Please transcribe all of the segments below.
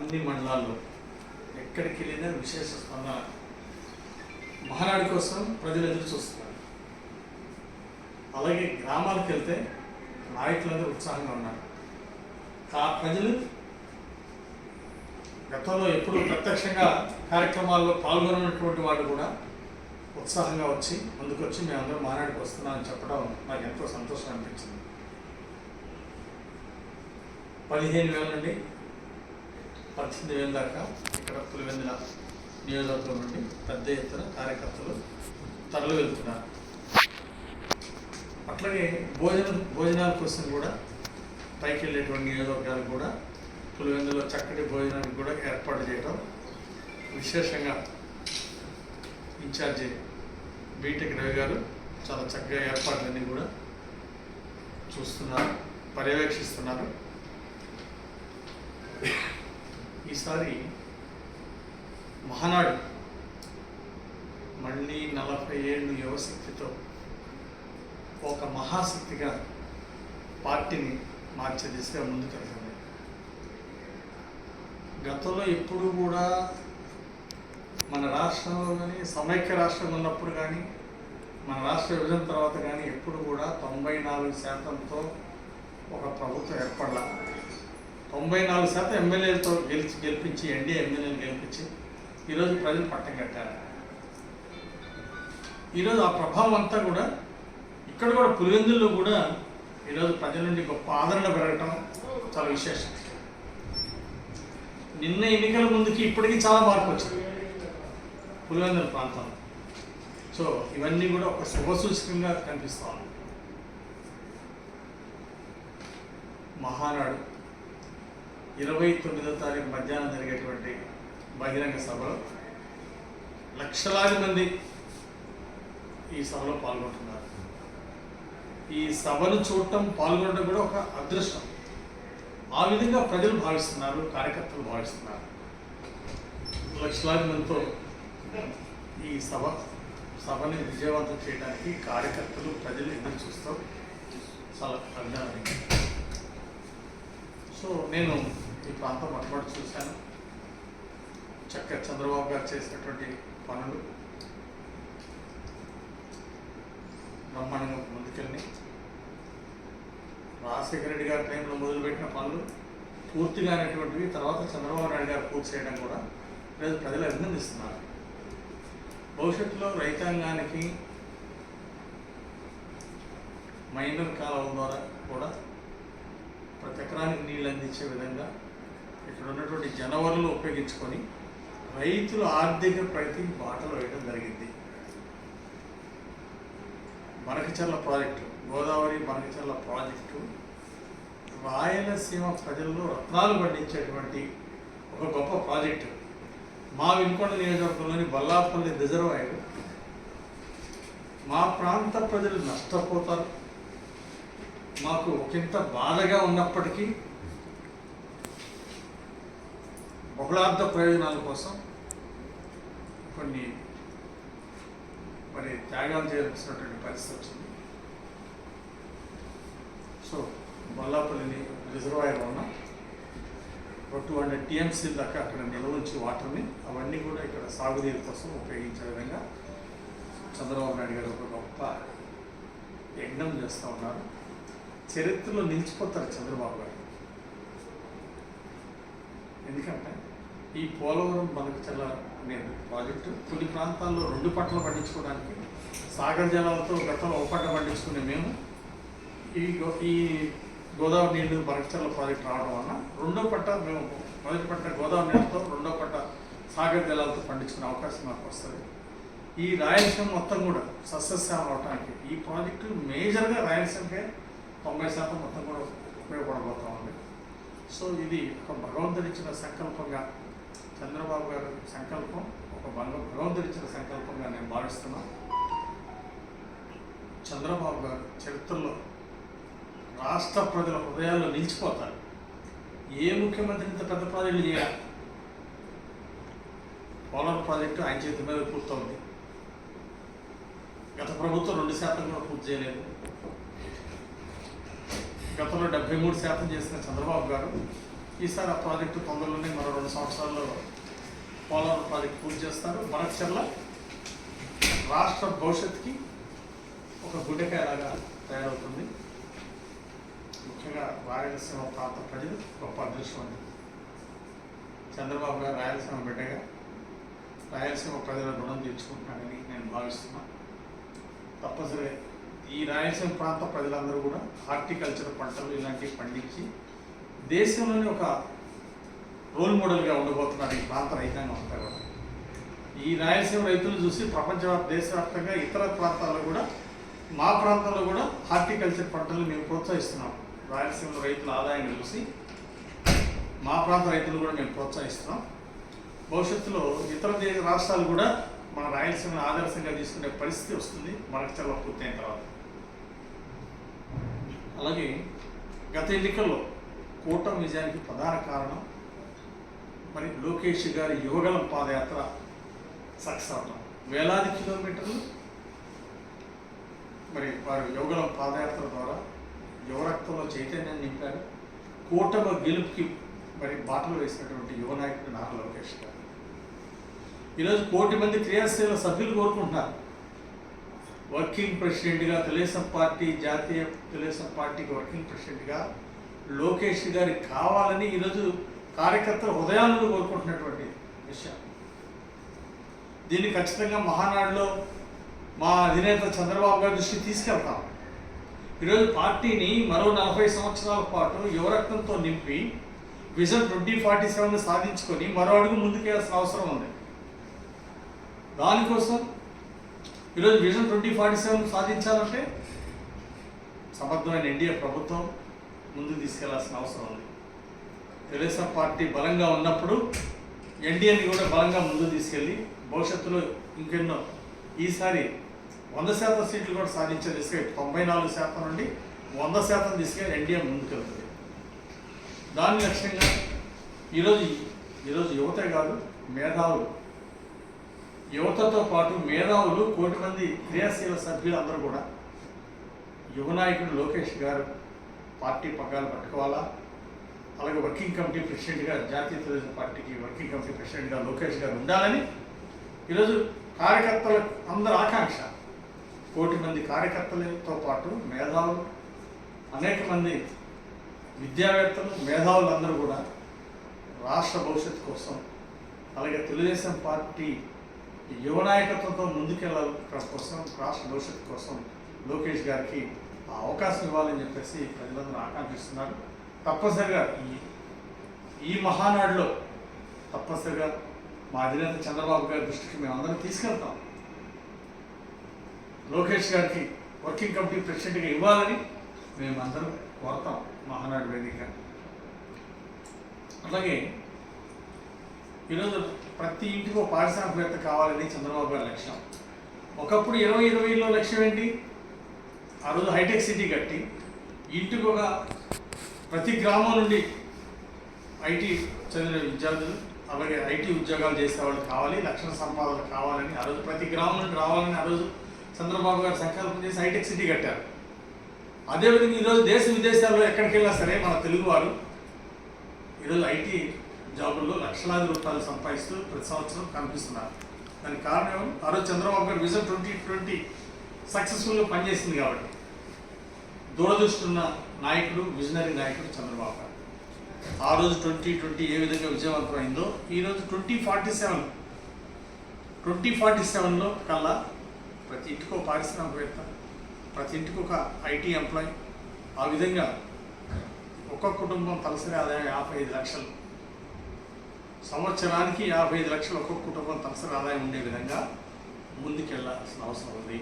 అన్ని మండలాల్లో ఎక్కడికి వెళ్ళినా విశేష స్పందన. మహానాడు కోసం ప్రజలు ఎదురు చూస్తున్నారు. అలాగే గ్రామాలకు వెళ్తే నాయకులందరూ ఉత్సాహంగా ఉన్నారు. ఆ ప్రజలు గతంలో ఎప్పుడు ప్రత్యక్షంగా కార్యక్రమాల్లో పాల్గొన్నటువంటి వాళ్ళు కూడా ఉత్సాహంగా వచ్చి ముందుకొచ్చి మేమందరం మహానాడికి వస్తున్నామని చెప్పడం నాకు ఎంతో సంతోషం అనిపించింది. 15,000 నుండి 18,000 దాకా ఇక్కడ పులివెందుల నియోజకవర్గం నుండి పెద్ద ఎత్తున కార్యకర్తలు తరలి వెళ్తున్నారు. అట్లాగే భోజనాల కోసం కూడా పైకి వెళ్ళేటువంటి నియోజకవర్గాలు కూడా పులివెందులో చక్కటి భోజనానికి కూడా ఏర్పాటు చేయడం విశేషంగా ఇన్ఛార్జి బీటెక్ రవి గారు చాలా చక్కగా ఏర్పాట్లన్నీ కూడా చూస్తున్నారు, పర్యవేక్షిస్తున్నారు. ఈసారి మహానాడు మళ్ళీ 40 ఏళ్ళు యువశక్తితో ఒక మహాశక్తిగా పార్టీని మార్చే దిశగా ముందుకెళ్తుంది. గతంలో ఎప్పుడు కూడా మన రాష్ట్రంలో కానీ సమైక్య రాష్ట్రం ఉన్నప్పుడు కానీ మన రాష్ట్ర విభజన తర్వాత కానీ ఎప్పుడు కూడా 94%తో ఒక ప్రభుత్వం ఏర్పడాల. 94% ఎమ్మెల్యేలతో గెలిపించి ఎన్డీఏ ఎమ్మెల్యేలు గెలిపించి ఈరోజు ప్రజలు పట్టం కట్టారు. ఈరోజు ఆ ప్రభావం అంతా కూడా ఇక్కడ కూడా పులివెందుల్లో కూడా ఈరోజు ప్రజల నుండి గొప్ప ఆదరణ పెరగటం చాలా విశేషం. నిన్న ఎన్నికల ముందుకి ఇప్పటికీ చాలా మార్పు వచ్చింది పులివెందుల ప్రాంతంలో. సో ఇవన్నీ కూడా ఒక శుభసూచకంగా కనిపిస్తూ ఉంది. మహానాడు 29వ తారీఖు మధ్యాహ్నం జరిగేటువంటి బహిరంగ సభలో లక్షలాది మంది ఈ సభలో పాల్గొంటున్నారు. ఈ సభను చూడటం, పాల్గొనడం కూడా ఒక అదృష్టం. ఆ విధంగా ప్రజలు భావిస్తున్నారు, కార్యకర్తలు భావిస్తున్నారు. లక్షలాది మందితో ఈ సభని విజయవంతం చేయడానికి కార్యకర్తలు, ప్రజలు ఎదురు చూస్తూ చాలా అభినందన. సో నేను ఈ ప్రాంతం మొట్టమొదటి చూశాను. చక్కగా చంద్రబాబు గారు చేసినటువంటి పనులు బ్రహ్మాండంగా ముందుకెళ్ళి రాజశేఖర రెడ్డి గారి టైంలో మొదలుపెట్టిన పనులు పూర్తిగా అనేటువంటివి తర్వాత చంద్రబాబు నాయుడు గారు పూర్తి చేయడం కూడా ఈరోజు ప్రజలు అభినందిస్తున్నారు. భవిష్యత్తులో రైతాంగానికి మైనర్ కాలువల ద్వారా కూడా ప్రతి ఎకరానికి నీళ్ళు అందించే విధంగా ఇక్కడ ఉన్నటువంటి జనవరులు ఉపయోగించుకొని రైతుల ఆర్థిక ప్రగతికి బాటలు వేయడం జరిగింది. బనకచెర్ల ప్రాజెక్టు, గోదావరి బనకచెర్ల ప్రాజెక్టు రాయలసీమ ప్రజల్లో రత్నాలు పండించేటువంటి ఒక గొప్ప ప్రాజెక్టు. మా వినుకొండ నియోజకవర్గంలోని బల్లాపల్లి రిజర్వాయర్ మా ప్రాంత ప్రజలు నష్టపోతారు. మాకు ఒకంత బాధగా ఉన్నప్పటికీ బహుళార్థ ప్రయోజనాల కోసం కొన్ని త్యాగాలు చేయాల్సినటువంటి పరిస్థితి వచ్చింది. సో బల్లాపల్లిని రిజర్వాయర్ ఉన్న 200 TMC దాకా అక్కడ నిల్వ ఉంచి వాటర్ని అవన్నీ కూడా ఇక్కడ సాగునీరు కోసం ఉపయోగించే విధంగా చంద్రబాబు నాయుడు గారు ఒక గొప్ప యజ్ఞం చేస్తూ ఉన్నారు. చరిత్రలో నిలిచిపోతారు చంద్రబాబు గారు. ఎందుకంటే ఈ పోలవరం బనకచెర్ల అనే ప్రాజెక్టు కొన్ని ప్రాంతాల్లో 2 పంటలు పండించుకోవడానికి సాగర్ జలాలతో గతంలో 1 పంట పండించుకునే మేము ఈ గోదావరి నీళ్లు బనకచెర్ల ప్రాజెక్టు రావడం వల్ల 2వ పంట మేము మొదటి పంట గోదావరి నీళ్ళతో 2వ పంట సాగర్ జలాలతో పండించుకునే అవకాశం మాకు వస్తుంది. ఈ రాయలసీమ మొత్తం కూడా సస్యశ్యామం అవడానికి ఈ ప్రాజెక్టు మేజర్గా రాయలసీమకే 90% మొత్తం కూడా ఉపయోగపడబోతూ ఉంది. సో ఇది ఒక భగవంతుడిచ్చిన సంకల్పంగా, చంద్రబాబు గారి సంకల్పం ఒక భగవంతుడిచ్చిన సంకల్పంగా నేను భావిస్తున్నాను. చంద్రబాబు గారు చరిత్రలో రాష్ట్ర ప్రజల హృదయాల్లో నిలిచిపోతారు. ఏ ముఖ్యమంత్రి ఇంత పెద్ద ప్రాజెక్టులు చేయాలి? పోలవరం ప్రాజెక్టు ఆయన చేతి మీద పూర్తవుంది. గత ప్రభుత్వం 2% కూడా పూర్తి చేయలేదు. గతంలో 73% చేసిన చంద్రబాబు గారు ఈసారి ఆ ప్రాజెక్టు తొందరలోనే మరో 2 సంవత్సరాలు పోలవరం ప్రాజెక్ట్ పూర్తి చేస్తారు. బనకచెర్ల రాష్ట్ర భవిష్యత్తుకి ఒక గుండెకాయలాగా తయారవుతుంది. ముఖ్యంగా రాయలసీమ ప్రాంత ప్రజలు గొప్ప అదృష్టం అండి. చంద్రబాబు గారు రాయలసీమ బిడ్డగా రాయలసీమ ప్రజల రుణం తీర్చుకుంటున్నానని నేను భావిస్తున్నాను. తప్పనిసరిగా ఈ రాయలసీమ ప్రాంత ప్రజలందరూ కూడా హార్టికల్చర్ పంటలు ఇలాంటివి పండించి దేశంలోని ఒక రోల్ మోడల్గా ఉండబోతున్నారు ఈ ప్రాంత రైతాంగం అంతా కూడా. ఈ రాయలసీమ రైతులు చూసి దేశవ్యాప్తంగా ఇతర ప్రాంతాల్లో కూడా మా ప్రాంతంలో కూడా హార్టికల్చర్ పంటలు మేము ప్రోత్సహిస్తున్నాం. రాయలసీమ రైతుల ఆదాయాన్ని చూసి మా ప్రాంత రైతులు కూడా మేము ప్రోత్సహిస్తున్నాం. భవిష్యత్తులో ఇతర రాష్ట్రాలు కూడా మన రాయలసీమను ఆదర్శంగా తీసుకునే పరిస్థితి వస్తుంది బనకచెర్ల పూర్తయిన తర్వాత. అలాగే గత ఎన్నికల్లో కూటమి విజయానికి ప్రధాన కారణం మరి లోకేష్ గారి యువగలం పాదయాత్ర సక్సెస్ అవడం. వేలాది కిలోమీటర్లు మరి వారు యువగలం పాదయాత్ర ద్వారా యువరక్తంలో చైతన్యాన్ని నింపారు. కూటమి గెలుపుకి మరి బాటలు వేసినటువంటి యువ నాయకుడు నారా లోకేష్ గారు. ఈరోజు 1 కోటి మంది క్రియాశీల సభ్యులు కోరుకుంటున్నారు. వర్కింగ్ ప్రెసిడెంట్గా తెలుగుదేశం పార్టీ, జాతీయ తెలుగుదేశం పార్టీకి వర్కింగ్ ప్రెసిడెంట్గా లోకేష్ గారి కావాలని ఈరోజు కార్యకర్తల హృదయాలను కోరుకుంటున్నటువంటి విషయం. దీన్ని ఖచ్చితంగా మహానాడులో మా అధినేత చంద్రబాబు గారి దృష్టికి తీసుకెళ్తాం. ఈరోజు పార్టీని మరో 40 సంవత్సరాల పాటు యువరక్తంతో నింపి విజన్ 2047 సాధించుకొని మరో అడుగు ముందుకేయాల్సిన అవసరం ఉంది. దానికోసం ఈరోజు విజన్ 2047 సాధించాలంటే సమర్థమైన ఎన్డీఏ ప్రభుత్వం ముందుకు తీసుకెళ్లాల్సిన అవసరం ఉంది. తెలుగుదేశం పార్టీ బలంగా ఉన్నప్పుడు ఎన్డీఏని కూడా బలంగా ముందుకు తీసుకెళ్ళి భవిష్యత్తులో ఇంకెన్నో ఈసారి 100% సీట్లు కూడా సాధించే దిశగా 94% నుండి 100% దిశగా ఎన్డీఏ ముందుకెళ్తుంది. దాని లక్ష్యంగా ఈరోజు యువతే కాదు మేధావులు, యువతతో పాటు మేధావులు 1 కోటి మంది క్రియాశీల సభ్యులందరూ కూడా యువ నాయకుడు లోకేష్ గారు పార్టీ పగ్గాలు పట్టుకోవాలా. అలాగే వర్కింగ్ కమిటీ ప్రెసిడెంట్గా జాతీయ తెలుగుదేశం పార్టీకి వర్కింగ్ కమిటీ ప్రెసిడెంట్గా లోకేష్ గారు ఉండాలని ఈరోజు కార్యకర్తల అందరి ఆకాంక్ష. 1 కోటి మంది కార్యకర్తలతో పాటు మేధావులు, అనేక మంది విద్యావేత్తలు, మేధావులందరూ కూడా రాష్ట్ర భవిష్యత్తు కోసం అలాగే తెలుగుదేశం పార్టీ యువ నాయకత్వంతో ముందుకెళ్ళడం కోసం రాష్ట్ర భవిష్యత్తు కోసం లోకేష్ గారికి ఆ అవకాశం ఇవ్వాలని చెప్పేసి ప్రజలందరూ ఆకాంక్షిస్తున్నారు. తప్పనిసరిగా ఈ మహానాడులో తప్పనిసరిగా మా అధినేత చంద్రబాబు గారి దృష్టికి మేమందరం తీసుకెళ్తాం. లోకేష్ గారికి వర్కింగ్ కమిటీ ప్రెసిడెంట్గా ఇవ్వాలని మేమందరం కోరతాం మహానాడు వేదిక. అలాగే ఈరోజు ప్రతి ఇంటికి ఒక పారిశ్రామికవేత్త కావాలని చంద్రబాబు గారి లక్ష్యం. ఒకప్పుడు 2020లో లక్ష్యం ఏంటి? ఆ రోజు హైటెక్ సిటీ కట్టి ఇంటికి ఒక ప్రతి గ్రామం నుండి ఐటీ చదివిన విద్యార్థులు అలాగే ఐటీ ఉద్యోగాలు చేసేవాళ్ళు కావాలి, లక్షల సంపాదన కావాలని ఆ రోజు ప్రతి గ్రామం నుండి రావాలని ఆ రోజు చంద్రబాబు గారు సంకల్పం చేసి హైటెక్ సిటీ కట్టారు. అదేవిధంగా ఈరోజు దేశ విదేశాల్లో ఎక్కడికి వెళ్ళినా సరే మన తెలుగువారు ఈరోజు ఐటీ జాబుల్లో లక్షలాది రూపాయలు సంపాదిస్తూ ప్రతి సంవత్సరం కనిపిస్తున్నారు. దానికి కారణం ఏమో ఆ రోజు చంద్రబాబు గారు విజన్ 2020 సక్సెస్ఫుల్గా పనిచేసింది కాబట్టి. దూరదృష్టి ఉన్న నాయకుడు, విజనరీ నాయకుడు చంద్రబాబు గారు. ఆ రోజు 2020 ఏ విధంగా విజయవంతమైందో ఈరోజు 2047లో కల్లా ప్రతి ఇంటికి ఒక పారిశ్రామికవేత్త, ప్రతి ఇంటికి ఒక ఐటీ ఎంప్లాయీ, ఆ విధంగా ఒక్కొక్క కుటుంబం తలసరి ఆదాయం 55 లక్షలు, సంవత్సరానికి 55 లక్షలు ఒక్కొక్క కుటుంబం తలసరి ఆదాయం ఉండే విధంగా ముందుకెళ్లాల్సిన అవసరం ఉంది.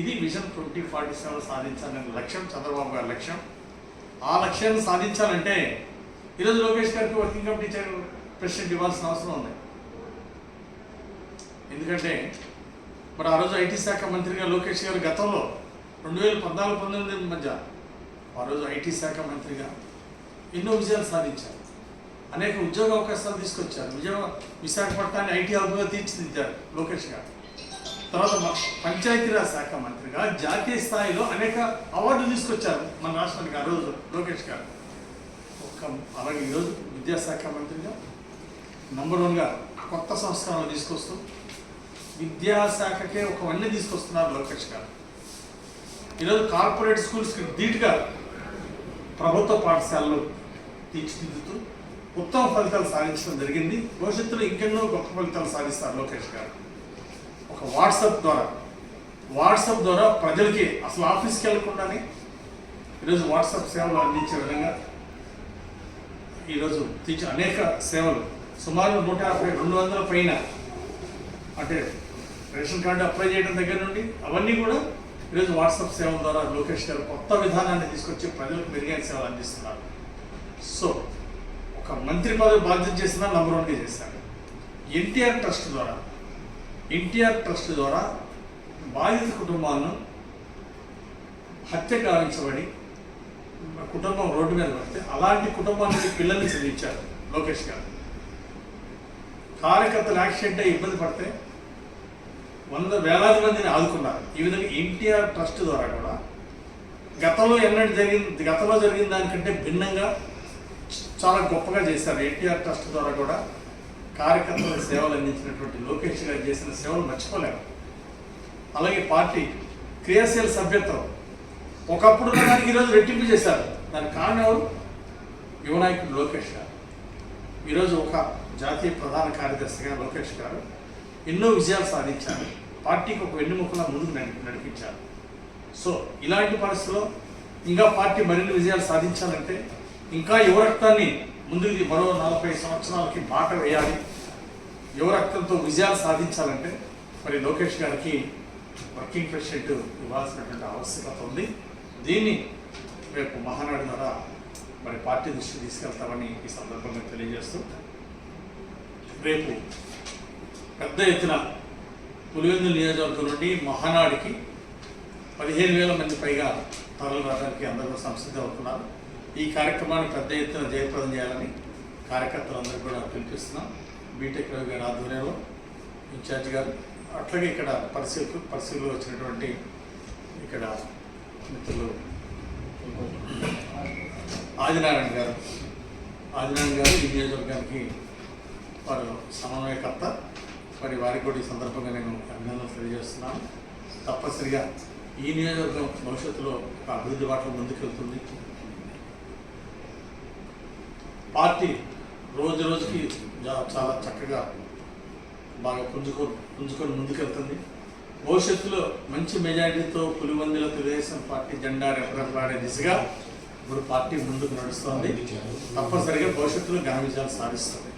ఇది విజన్ 2047 సాధించాలనే లక్ష్యం చంద్రబాబు గారి లక్ష్యం. ఆ లక్ష్యాన్ని సాధించాలంటే ఈరోజు లోకేష్ గారికి వర్కింగ్ కమిటీ ప్రెసిడెంట్ ఇవ్వాల్సిన అవసరం ఉంది. ఎందుకంటే మరి ఆ రోజు ఐటీ శాఖ మంత్రిగా లోకేష్ గారు గతంలో 2014-19 మధ్య ఆ రోజు ఐటీ శాఖ మంత్రిగా ఎన్నో విజయాలు సాధించారు. అనేక ఉద్యోగ అవకాశాలు తీసుకొచ్చారు. విశాఖపట్నాన్ని ఐటీ హబ్గా తీర్చిదిద్దారు లోకేష్ గారు. తర్వాత పంచాయతీరాజ్ శాఖ మంత్రిగా జాతీయ స్థాయిలో అనేక అవార్డులు తీసుకొచ్చారు మన రాష్ట్రానికి ఆ రోజు లోకేష్ గారు. అలాగే ఈరోజు విద్యాశాఖ మంత్రిగా నంబర్ 1గా కొత్త సంస్కరణలు తీసుకొస్తూ విద్యాశాఖకే ఒక వన్నీ తీసుకొస్తున్నారు లోకేష్ గారు. ఈరోజు కార్పొరేట్ స్కూల్స్కి ధీటుగా ప్రభుత్వ పాఠశాలలు తీర్చిదిద్దుతూ ఉత్తమ ఫలితాలు సాధించడం జరిగింది. భవిష్యత్తులో ఇంకెన్నో గొప్ప ఫలితాలు సాధిస్తారు లోకేష్ గారు. ఒక వాట్సాప్ ద్వారా ప్రజలకి అసలు ఆఫీస్కి వెళ్ళకుండానే ఈరోజు వాట్సాప్ సేవలు అందించే విధంగా ఈరోజు అనేక సేవలు సుమారు 150-200 పైన, అంటే రేషన్ కార్డు అప్లై చేయడం దగ్గర నుండి అవన్నీ కూడా ఈరోజు వాట్సాప్ సేవల ద్వారా లోకేష్ గారు కొత్త విధానాన్ని తీసుకొచ్చి ప్రజలకు మెరుగైన సేవలు అందిస్తున్నారు. సో ఒక మంత్రి పదవి బాధ్యత చేసిన నంబర్ 1గా చేశారు. ఎన్టీఆర్ ట్రస్ట్ ద్వారా బాధిత కుటుంబాలను హత్య గావించబడి కుటుంబం రోడ్డు మీద పడితే అలాంటి కుటుంబానికి పిల్లల్ని చదివించారు లోకేష్ గారు. కార్యకర్తలు యాక్సిడెంట్ అయ్యి ఇబ్బంది పడితే వేలాది మందిని ఆదుకున్నారు. ఈ విధంగా ఎన్టీఆర్ ట్రస్ట్ ద్వారా కూడా గతంలో జరిగిన దానికంటే భిన్నంగా చాలా గొప్పగా చేశారు. ఎన్టీఆర్ ట్రస్ట్ ద్వారా కూడా కార్యకర్తల సేవలు అందించినటువంటి లోకేష్ గారు చేసిన సేవలు మర్చిపోలేము. అలాగే పార్టీ క్రియాశీల సభ్యత్వం ఒకప్పుడు దానికి ఈరోజు రెట్టింపు చేశారు. దానికి కారణం ఎవరు? యువనాయకుడు లోకేష్ గారు. ఈరోజు ఒక జాతీయ ప్రధాన కార్యదర్శిగా లోకేష్ గారు ఎన్నో విజయాలు సాధించారు. పార్టీకి ఒక వెన్నుముకలా ముందుకు నడిపించారు. సో ఇలాంటి పరిస్థితుల్లో ఇంకా పార్టీ మరిన్ని విజయాలు సాధించాలంటే ఇంకా యువరక్తాన్ని ముందుకు మరో 40 సంవత్సరాలకి బాట వేయాలి. యువరక్తంతో విజయాలు సాధించాలంటే మరి లోకేష్ గారికి వర్కింగ్ ప్రెసిడెంట్ ఇవ్వాల్సినటువంటి ఆవశ్యకత ఉంది. దీన్ని రేపు మహానాడు ద్వారా మరి పార్టీ దృష్టికి తీసుకెళ్తామని ఈ సందర్భంగా తెలియజేస్తూ, రేపు పెద్ద ఎత్తున పులివెందుల నియోజకవర్గం నుండి మహానాడికి 15,000 మంది పైగా తరలి రావడానికి అందరూ సంసిద్ధం అవుతున్నారు. ఈ కార్యక్రమాన్ని పెద్ద ఎత్తున జయప్రదం చేయాలని కార్యకర్తలందరూ కూడా పిలిపిస్తున్నాం. బీటెక్ రవి గారి ఆధ్వర్యంలో ఇన్ఛార్జ్ గారు, అట్లాగే ఇక్కడ పరిశీలనలో వచ్చినటువంటి ఇక్కడ మిత్రులు ఆదినారాయణ గారు ఈ నియోజకవర్గానికి వారు సమన్వయకర్త. మరి వారికి కూడా ఈ సందర్భంగా నేను అభినందనలు తెలియజేస్తున్నాను. తప్పనిసరిగా ఈ నియోజకవర్గం భవిష్యత్తులో ఒక అభివృద్ధి బాటలో ముందుకెళ్తుంది. పార్టీ రోజు రోజుకి చాలా చక్కగా బాగా పుంజుకొని ముందుకెళ్తుంది. భవిష్యత్తులో మంచి మెజారిటీతో పులివెందుల తెలుగుదేశం పార్టీ జెండా రెపరెపలాడే దిశగా ఇప్పుడు పార్టీ ముందుకు నడుస్తోంది. తప్పనిసరిగా భవిష్యత్తులో ఘన విజయాలు సాధిస్తుంది.